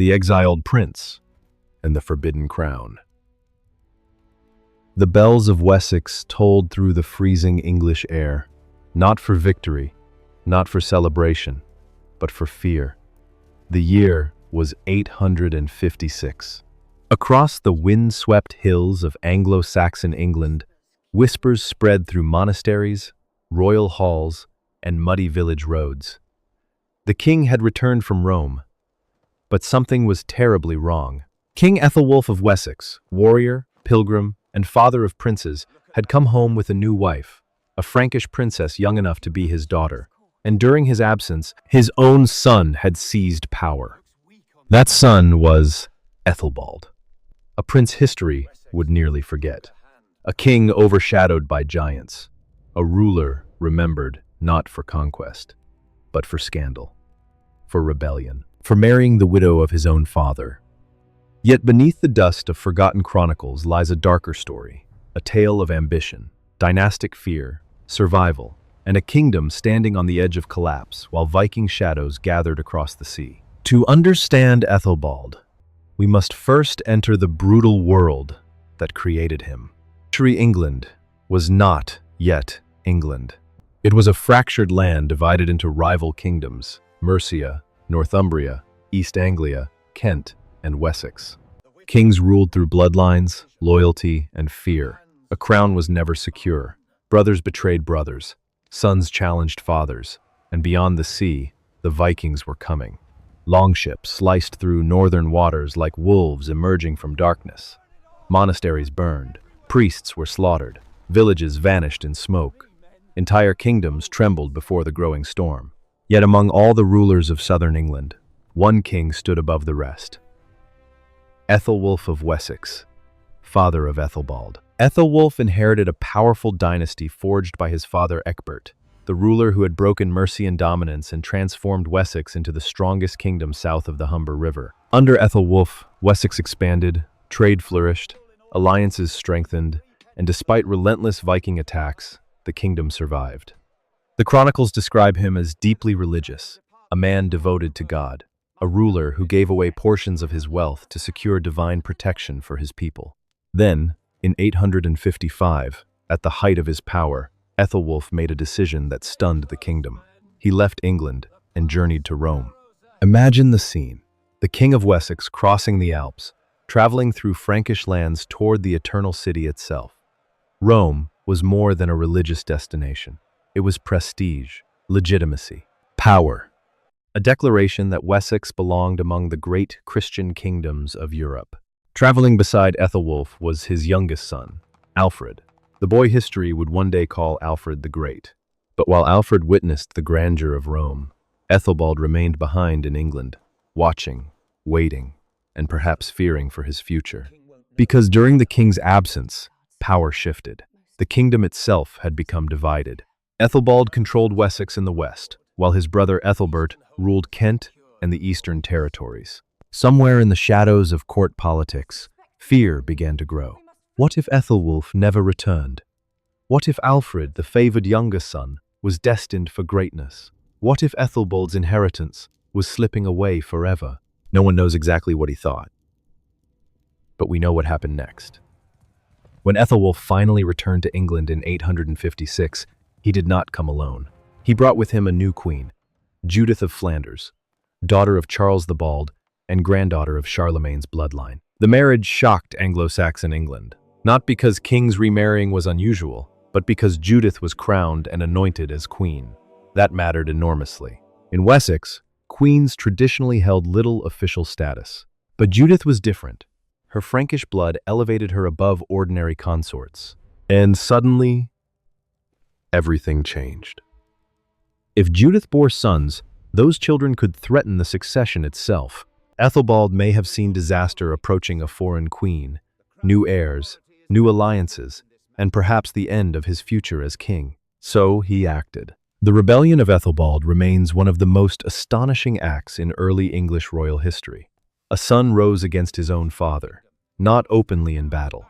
the exiled prince, and the forbidden crown. The bells of Wessex tolled through the freezing English air, not for victory, not for celebration, but for fear. The year was 856. Across the wind-swept hills of Anglo-Saxon England, whispers spread through monasteries, royal halls, and muddy village roads. The king had returned from Rome, but something was terribly wrong. King Æthelwulf of Wessex, warrior, pilgrim, and father of princes, had come home with a new wife, a Frankish princess young enough to be his daughter. And during his absence, his own son had seized power. That son was Æthelbald, a prince history would nearly forget, a king overshadowed by giants, a ruler remembered not for conquest, but for scandal, for rebellion, for marrying the widow of his own father. Yet beneath the dust of forgotten chronicles lies a darker story, a tale of ambition, dynastic fear, survival, and a kingdom standing on the edge of collapse while Viking shadows gathered across the sea. To understand Æthelbald, we must first enter the brutal world that created him. England was not yet England. It was a fractured land divided into rival kingdoms: Mercia, Northumbria, East Anglia, Kent, and Wessex. Kings ruled through bloodlines, loyalty, and fear. A crown was never secure. Brothers betrayed brothers. Sons challenged fathers, and beyond the sea, the Vikings were coming. Longships sliced through northern waters like wolves emerging from darkness. Monasteries burned, priests were slaughtered, villages vanished in smoke. Entire kingdoms trembled before the growing storm. Yet among all the rulers of southern England, one king stood above the rest. Æthelwulf of Wessex, father of Æthelbald. Æthelwulf inherited a powerful dynasty forged by his father Ecgbert, the ruler who had broken Mercian dominance and transformed Wessex into the strongest kingdom south of the Humber River. Under Æthelwulf, Wessex expanded, trade flourished, alliances strengthened, and despite relentless Viking attacks, the kingdom survived. The chronicles describe him as deeply religious, a man devoted to God, a ruler who gave away portions of his wealth to secure divine protection for his people. Then, in 855, at the height of his power, Æthelwulf made a decision that stunned the kingdom. He left England and journeyed to Rome. Imagine the scene: the King of Wessex crossing the Alps, traveling through Frankish lands toward the Eternal City itself. Rome was more than a religious destination. It was prestige, legitimacy, power. A declaration that Wessex belonged among the great Christian kingdoms of Europe. Traveling beside Æthelwulf was his youngest son, Alfred, the boy history would one day call Alfred the Great. But while Alfred witnessed the grandeur of Rome, Æthelbald remained behind in England, watching, waiting, and perhaps fearing for his future. Because during the king's absence, power shifted. The kingdom itself had become divided. Æthelbald controlled Wessex in the west, while his brother Æthelbert ruled Kent and the eastern territories. Somewhere in the shadows of court politics, fear began to grow. What if Æthelwulf never returned? What if Alfred, the favored younger son, was destined for greatness? What if Æthelbald's inheritance was slipping away forever? No one knows exactly what he thought, but we know what happened next. When Æthelwulf finally returned to England in 856, he did not come alone. He brought with him a new queen, Judith of Flanders, daughter of Charles the Bald and granddaughter of Charlemagne's bloodline. The marriage shocked Anglo-Saxon England, not because kings remarrying was unusual, but because Judith was crowned and anointed as queen. That mattered enormously. In Wessex, queens traditionally held little official status, but Judith was different. Her Frankish blood elevated her above ordinary consorts. And suddenly, everything changed. If Judith bore sons, those children could threaten the succession itself. Æthelbald may have seen disaster approaching a foreign queen, new heirs, new alliances, and perhaps the end of his future as king. So he acted. The rebellion of Æthelbald remains one of the most astonishing acts in early English royal history. A son rose against his own father, not openly in battle,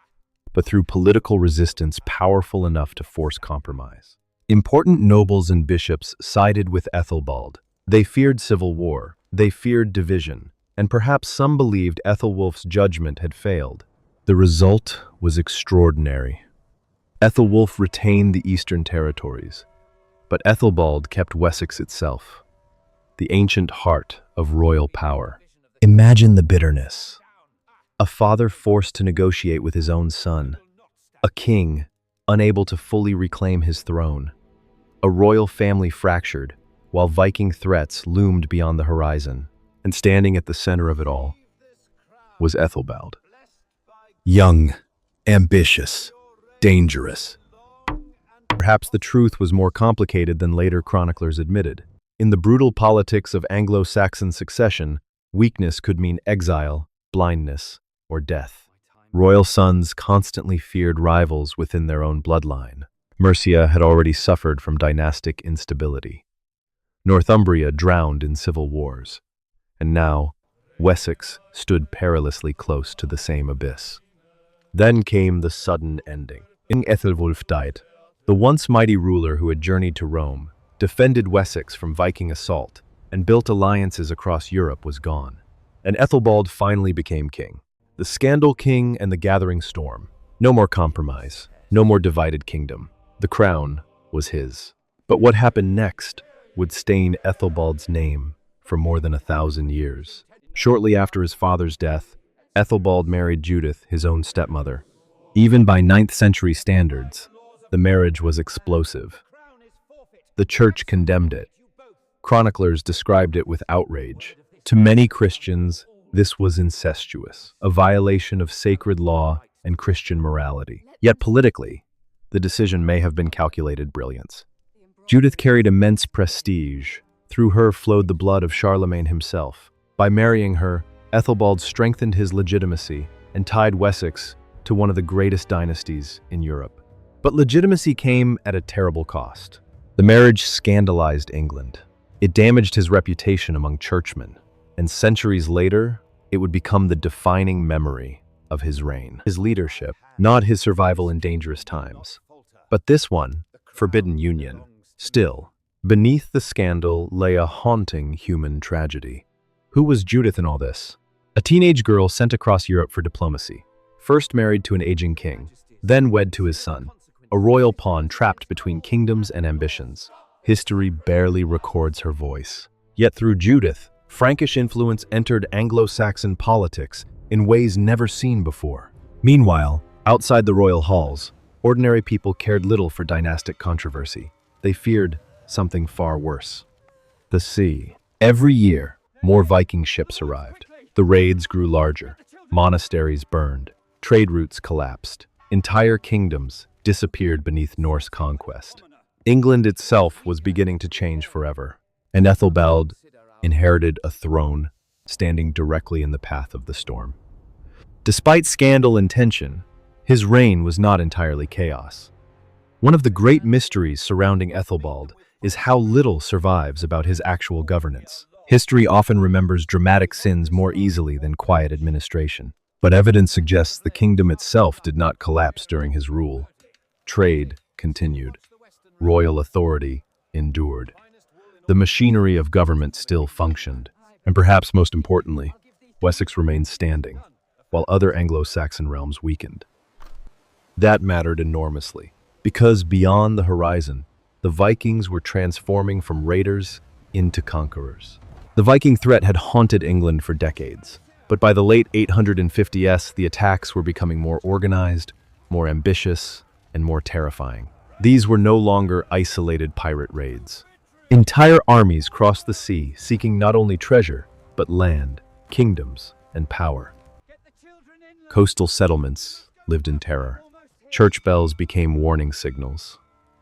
but through political resistance powerful enough to force compromise. Important nobles and bishops sided with Æthelbald. They feared civil war, they feared division, and perhaps some believed Æthelwulf's judgment had failed. The result was extraordinary. Æthelwulf retained the eastern territories, but Æthelbald kept Wessex itself, the ancient heart of royal power. Imagine the bitterness. A father forced to negotiate with his own son, a king unable to fully reclaim his throne, a royal family fractured while Viking threats loomed beyond the horizon, and standing at the center of it all was Æthelbald. Young, ambitious, dangerous. Perhaps the truth was more complicated than later chroniclers admitted. In the brutal politics of Anglo-Saxon succession, weakness could mean exile, blindness, or death. Royal sons constantly feared rivals within their own bloodline. Mercia had already suffered from dynastic instability. Northumbria drowned in civil wars. And now, Wessex stood perilously close to the same abyss. Then came the sudden ending. King Æthelwulf died. The once mighty ruler who had journeyed to Rome, defended Wessex from Viking assault, and built alliances across Europe was gone. And Æthelbald finally became king. The Scandal King and the Gathering Storm. No more compromise, no more divided kingdom. The crown was his. But what happened next would stain Æthelbald's name for more than 1,000 years. Shortly after his father's death, Æthelbald married Judith, his own stepmother. Even by 9th century standards, the marriage was explosive. The church condemned it. Chroniclers described it with outrage. To many Christians, this was incestuous, a violation of sacred law and Christian morality. Yet politically, the decision may have been calculated brilliance. Judith carried immense prestige. Through her flowed the blood of Charlemagne himself. By marrying her, Æthelbald strengthened his legitimacy and tied Wessex to one of the greatest dynasties in Europe. But legitimacy came at a terrible cost. The marriage scandalized England. It damaged his reputation among churchmen, and centuries later, it would become the defining memory of his reign. His leadership, not his survival in dangerous times, but this one, forbidden union. Still, beneath the scandal lay a haunting human tragedy. Who was Judith in all this? A teenage girl sent across Europe for diplomacy, first married to an aging king, then wed to his son, a royal pawn trapped between kingdoms and ambitions. History barely records her voice. Yet through Judith, Frankish influence entered Anglo-Saxon politics in ways never seen before. Meanwhile, outside the royal halls, ordinary people cared little for dynastic controversy. They feared something far worse: the sea. Every year, more Viking ships arrived. The raids grew larger. Monasteries burned. Trade routes collapsed. Entire kingdoms disappeared beneath Norse conquest. England itself was beginning to change forever, and Æthelbald inherited a throne standing directly in the path of the storm. Despite scandal and tension, his reign was not entirely chaos. One of the great mysteries surrounding Æthelbald is how little survives about his actual governance. History often remembers dramatic sins more easily than quiet administration, but evidence suggests the kingdom itself did not collapse during his rule. Trade continued. Royal authority endured. The machinery of government still functioned, and perhaps most importantly, Wessex remained standing, while other Anglo-Saxon realms weakened. That mattered enormously, because beyond the horizon, the Vikings were transforming from raiders into conquerors. The Viking threat had haunted England for decades, but by the late 850s, the attacks were becoming more organized, more ambitious, and more terrifying. These were no longer isolated pirate raids. Entire armies crossed the sea, seeking not only treasure, but land, kingdoms, and power. Coastal settlements lived in terror. Church bells became warning signals.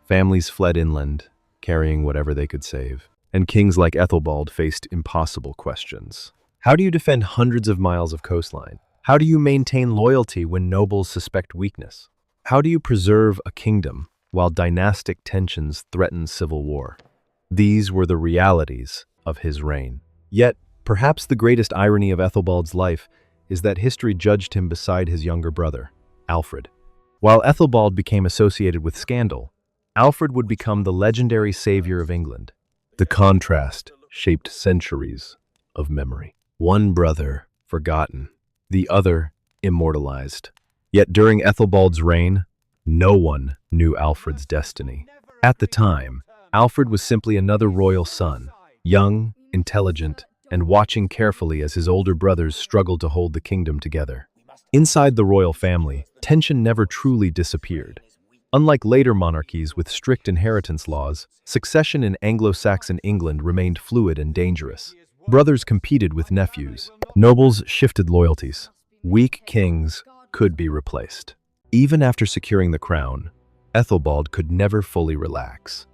Families fled inland, carrying whatever they could save. And kings like Æthelbald faced impossible questions. How do you defend hundreds of miles of coastline? How do you maintain loyalty when nobles suspect weakness? How do you preserve a kingdom while dynastic tensions threaten civil war? These were the realities of his reign. Yet, perhaps the greatest irony of Æthelbald's life is that history judged him beside his younger brother, Alfred. While Æthelbald became associated with scandal, Alfred would become the legendary savior of England. The contrast shaped centuries of memory. One brother forgotten, the other immortalized. Yet during Æthelbald's reign, no one knew Alfred's destiny. At the time, Alfred was simply another royal son, young, intelligent, and watching carefully as his older brothers struggled to hold the kingdom together. Inside the royal family, tension never truly disappeared. Unlike later monarchies with strict inheritance laws, succession in Anglo-Saxon England remained fluid and dangerous. Brothers competed with nephews. Nobles shifted loyalties. Weak kings could be replaced. Even after securing the crown, Æthelbald could never fully relax.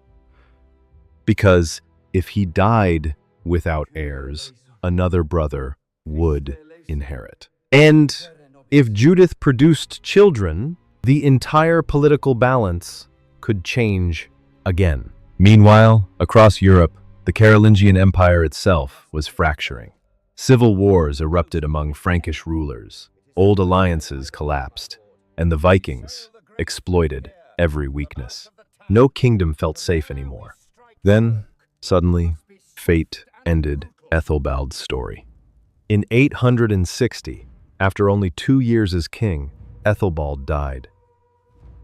Because if he died without heirs, another brother would inherit. And if Judith produced children, the entire political balance could change again. Meanwhile, across Europe, the Carolingian Empire itself was fracturing. Civil wars erupted among Frankish rulers, old alliances collapsed, and the Vikings exploited every weakness. No kingdom felt safe anymore. Then, suddenly, fate ended Æthelbald's story. In 860, after only 2 years as king, Æthelbald died.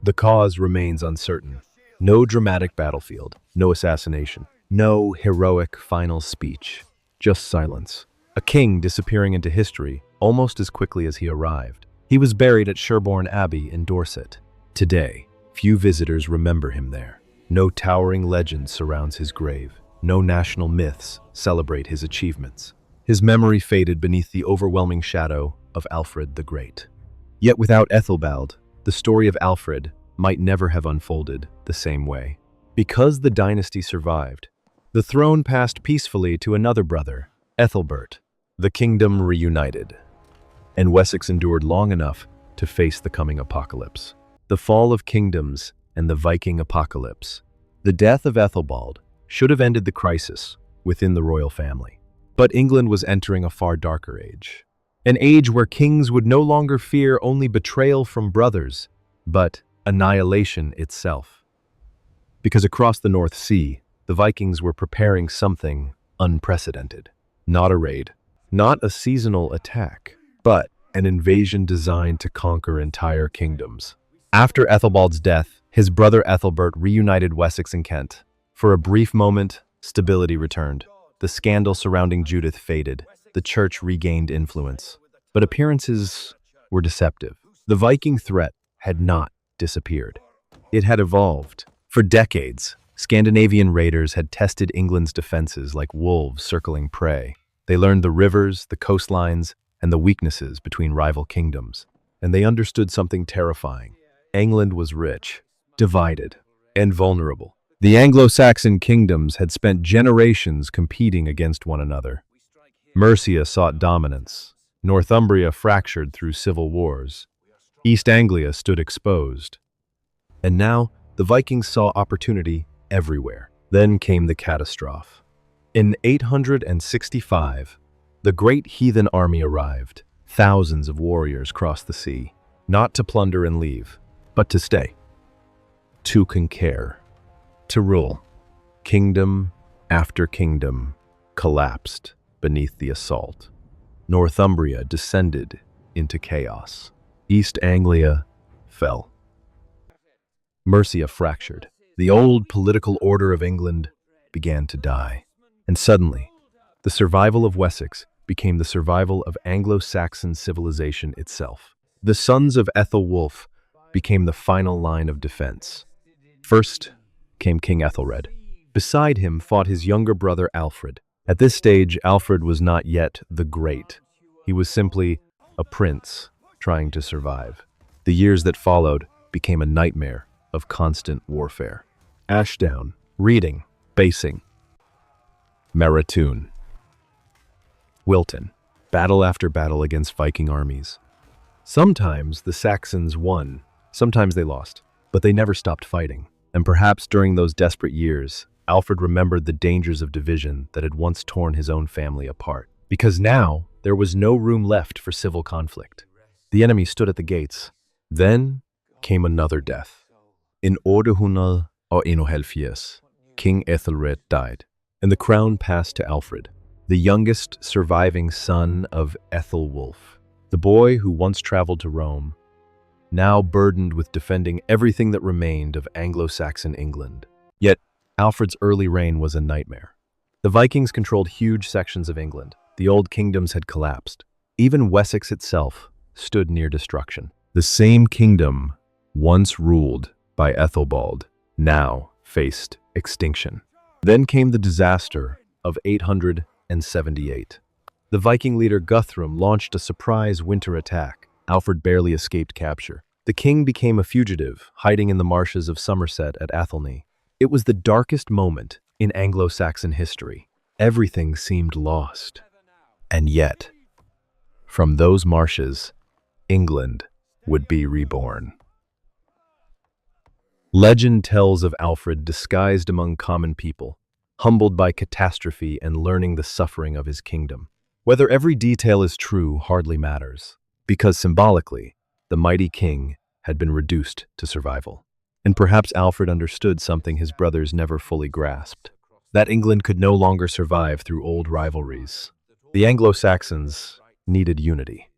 The cause remains uncertain. No dramatic battlefield, no assassination, no heroic final speech, just silence. A king disappearing into history almost as quickly as he arrived. He was buried at Sherborne Abbey in Dorset. Today, few visitors remember him there. No towering legend surrounds his grave. No national myths celebrate his achievements. His memory faded beneath the overwhelming shadow of Alfred the Great. Yet without Æthelbald, the story of Alfred might never have unfolded the same way. Because the dynasty survived, the throne passed peacefully to another brother, Æthelbert. The kingdom reunited, and Wessex endured long enough to face the coming apocalypse. The fall of kingdoms and the Viking apocalypse. The death of Æthelbald should have ended the crisis within the royal family. But England was entering a far darker age. An age where kings would no longer fear only betrayal from brothers, but annihilation itself. Because across the North Sea, the Vikings were preparing something unprecedented. Not a raid, not a seasonal attack, but an invasion designed to conquer entire kingdoms. After Æthelbald's death, his brother Æthelbert reunited Wessex and Kent. For a brief moment, stability returned. The scandal surrounding Judith faded. The church regained influence. But appearances were deceptive. The Viking threat had not disappeared. It had evolved. For decades, Scandinavian raiders had tested England's defenses like wolves circling prey. They learned the rivers, the coastlines, and the weaknesses between rival kingdoms. And they understood something terrifying. England was rich, divided, and vulnerable. The Anglo-Saxon kingdoms had spent generations competing against one another. Mercia sought dominance. Northumbria fractured through civil wars. East Anglia stood exposed. And now, the Vikings saw opportunity everywhere. Then came the catastrophe. In 865, the great heathen army arrived. Thousands of warriors crossed the sea, not to plunder and leave, but to stay, to conquer, to rule. Kingdom after kingdom collapsed beneath the assault. Northumbria descended into chaos. East Anglia fell. Mercia fractured. The old political order of England began to die. And suddenly, the survival of Wessex became the survival of Anglo-Saxon civilization itself. The sons of Æthelwulf became the final line of defense. First came King Ethelred. Beside him fought his younger brother Alfred. At this stage, Alfred was not yet the Great. He was simply a prince trying to survive. The years that followed became a nightmare of constant warfare. Ashdown, Reading, Basing, Maratoon, Wilton, battle after battle against Viking armies. Sometimes the Saxons won, sometimes they lost, but they never stopped fighting. And perhaps during those desperate years, Alfred remembered the dangers of division that had once torn his own family apart. Because now, there was no room left for civil conflict. The enemy stood at the gates. Then came another death. In 871, King Æthelred died, and the crown passed to Alfred. the youngest surviving son of Æthelwulf, the boy who once traveled to Rome, now burdened with defending everything that remained of Anglo-Saxon England. Yet, Alfred's early reign was a nightmare. The Vikings controlled huge sections of England. The old kingdoms had collapsed. Even Wessex itself stood near destruction. The same kingdom, once ruled by Æthelbald, now faced extinction. Then came the disaster of 878. The Viking leader Guthrum launched a surprise winter attack. Alfred barely escaped capture. The king became a fugitive, hiding in the marshes of Somerset at Athelney. It was the darkest moment in Anglo-Saxon history. Everything seemed lost. And yet, from those marshes, England would be reborn. Legend tells of Alfred disguised among common people, humbled by catastrophe and learning the suffering of his kingdom. Whether every detail is true hardly matters, because symbolically, the mighty king had been reduced to survival. And perhaps Alfred understood something his brothers never fully grasped, that England could no longer survive through old rivalries. The Anglo-Saxons needed unity.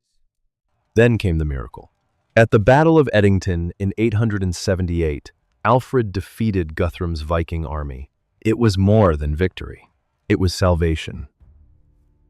Then came the miracle. At the Battle of Edington in 878, Alfred defeated Guthrum's Viking army. It was more than victory. It was salvation.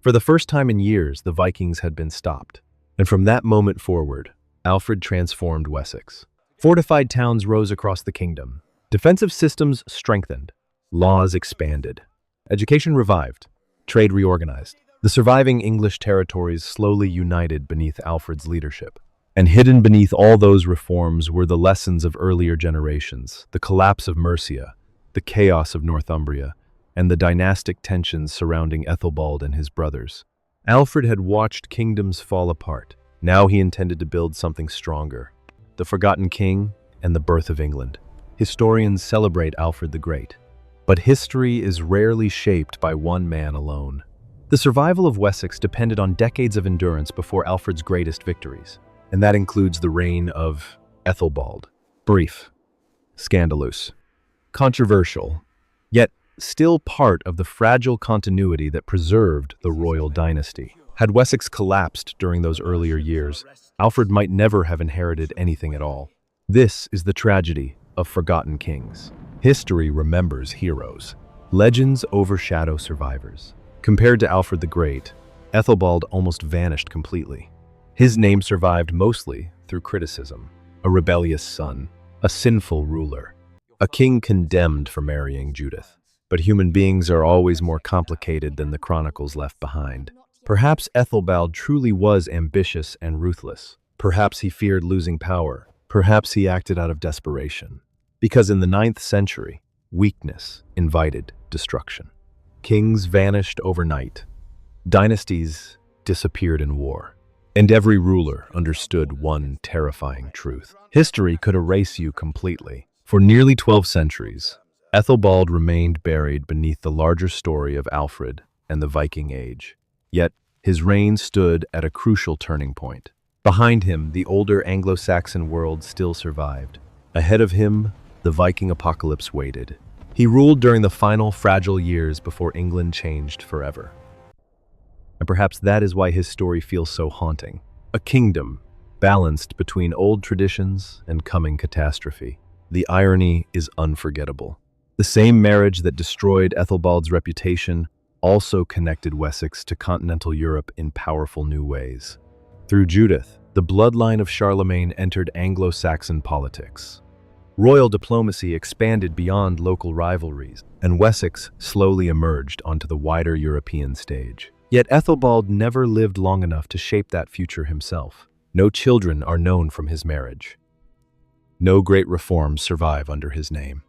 For the first time in years, the Vikings had been stopped. And from that moment forward, Alfred transformed Wessex. Fortified towns rose across the kingdom. Defensive systems strengthened. Laws expanded. Education revived. Trade reorganized. The surviving English territories slowly united beneath Alfred's leadership. And hidden beneath all those reforms were the lessons of earlier generations, the collapse of Mercia, the chaos of Northumbria, and the dynastic tensions surrounding Æthelbald and his brothers. Alfred had watched kingdoms fall apart. Now he intended to build something stronger. The forgotten king and the birth of England. Historians celebrate Alfred the Great. But history is rarely shaped by one man alone. The survival of Wessex depended on decades of endurance before Alfred's greatest victories. And that includes the reign of Æthelbald. Brief, scandalous, controversial, yet still part of the fragile continuity that preserved the royal dynasty. Had Wessex collapsed during those earlier years, Alfred might never have inherited anything at all. This is the tragedy of forgotten kings. History remembers heroes. Legends overshadow survivors. Compared to Alfred the Great, Æthelbald almost vanished completely. His name survived mostly through criticism. A rebellious son, a sinful ruler, a king condemned for marrying Judith. But human beings are always more complicated than the chronicles left behind. Perhaps Æthelbald truly was ambitious and ruthless. Perhaps he feared losing power. Perhaps he acted out of desperation. Because in the 9th century, weakness invited destruction. Kings vanished overnight. Dynasties disappeared in war. And every ruler understood one terrifying truth. History could erase you completely. For nearly 12 centuries, Æthelbald remained buried beneath the larger story of Alfred and the Viking Age. Yet, his reign stood at a crucial turning point. Behind him, the older Anglo-Saxon world still survived. Ahead of him, the Viking apocalypse waited. He ruled during the final fragile years before England changed forever. And perhaps that is why his story feels so haunting. A kingdom balanced between old traditions and coming catastrophe. The irony is unforgettable. The same marriage that destroyed Æthelbald's reputation also connected Wessex to continental Europe in powerful new ways. Through Judith, the bloodline of Charlemagne entered Anglo-Saxon politics. Royal diplomacy expanded beyond local rivalries, and Wessex slowly emerged onto the wider European stage. Yet Æthelbald never lived long enough to shape that future himself. No children are known from his marriage. No great reforms survive under his name.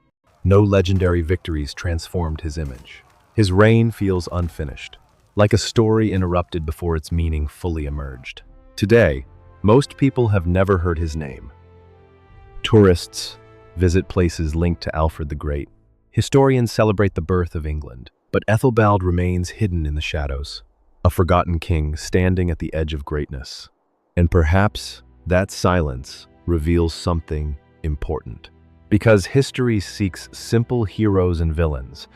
No legendary victories transformed his image. His reign feels unfinished, like a story interrupted before its meaning fully emerged. Today, most people have never heard his name. Tourists visit places linked to Alfred the Great. Historians celebrate the birth of England, but Æthelbald remains hidden in the shadows, a forgotten king standing at the edge of greatness. And perhaps that silence reveals something important. Because history seeks simple heroes and villains,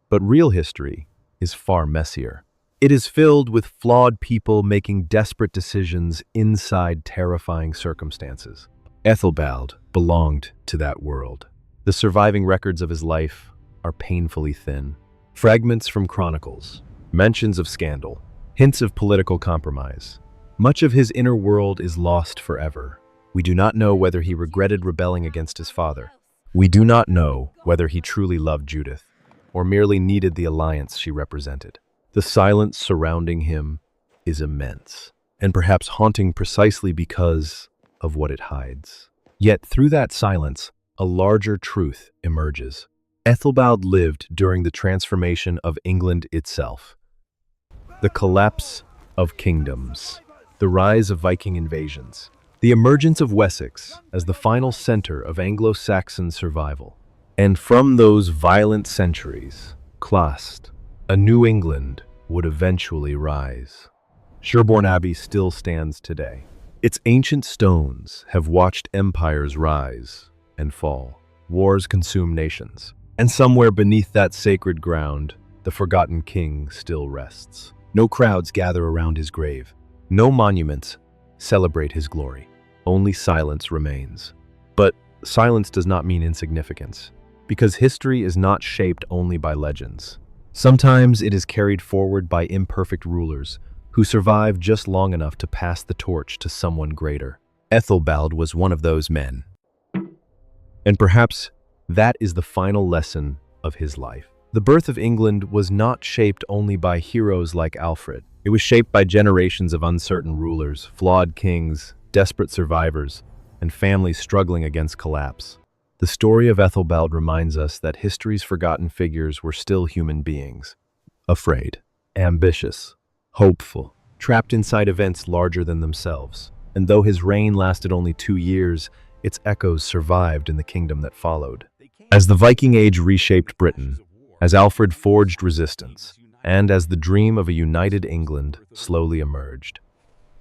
but real history is far messier. It is filled with flawed people making desperate decisions inside terrifying circumstances. Æthelbald belonged to that world. The surviving records of his life are painfully thin. Fragments from chronicles, mentions of scandal, hints of political compromise. Much of his inner world is lost forever. We do not know whether he regretted rebelling against his father. We do not know whether he truly loved Judith, or merely needed the alliance she represented. The silence surrounding him is immense, and perhaps haunting precisely because of what it hides. Yet through that silence, a larger truth emerges. Æthelbald lived during the transformation of England itself. The collapse of kingdoms, the rise of Viking invasions, the emergence of Wessex as the final center of Anglo-Saxon survival. And from those violent centuries, clasped, a new England would eventually rise. Sherborne Abbey still stands today. Its ancient stones have watched empires rise and fall. Wars consume nations. And somewhere beneath that sacred ground, the forgotten king still rests. No crowds gather around his grave. No monuments celebrate his glory. Only silence remains. But silence does not mean insignificance, because history is not shaped only by legends. Sometimes it is carried forward by imperfect rulers who survive just long enough to pass the torch to someone greater. Æthelbald was one of those men. And perhaps that is the final lesson of his life. The birth of England was not shaped only by heroes like Alfred. It was shaped by generations of uncertain rulers, flawed kings, desperate survivors, and families struggling against collapse. The story of Æthelbald reminds us that history's forgotten figures were still human beings, afraid, ambitious, hopeful, trapped inside events larger than themselves. And though his reign lasted only 2 years, its echoes survived in the kingdom that followed. As the Viking Age reshaped Britain, as Alfred forged resistance, and as the dream of a united England slowly emerged,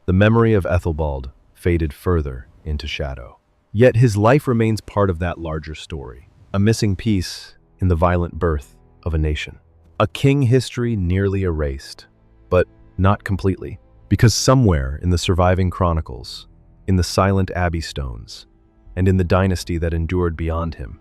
the memory of Æthelbald faded further into shadow. Yet his life remains part of that larger story, a missing piece in the violent birth of a nation. A king history nearly erased, but not completely, because somewhere in the surviving chronicles, in the silent abbey stones, and in the dynasty that endured beyond him,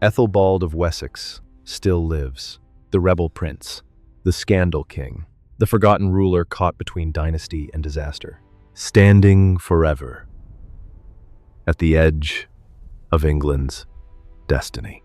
Æthelbald of Wessex still lives, the rebel prince, the scandal king, the forgotten ruler caught between dynasty and disaster, standing forever at the edge of England's destiny.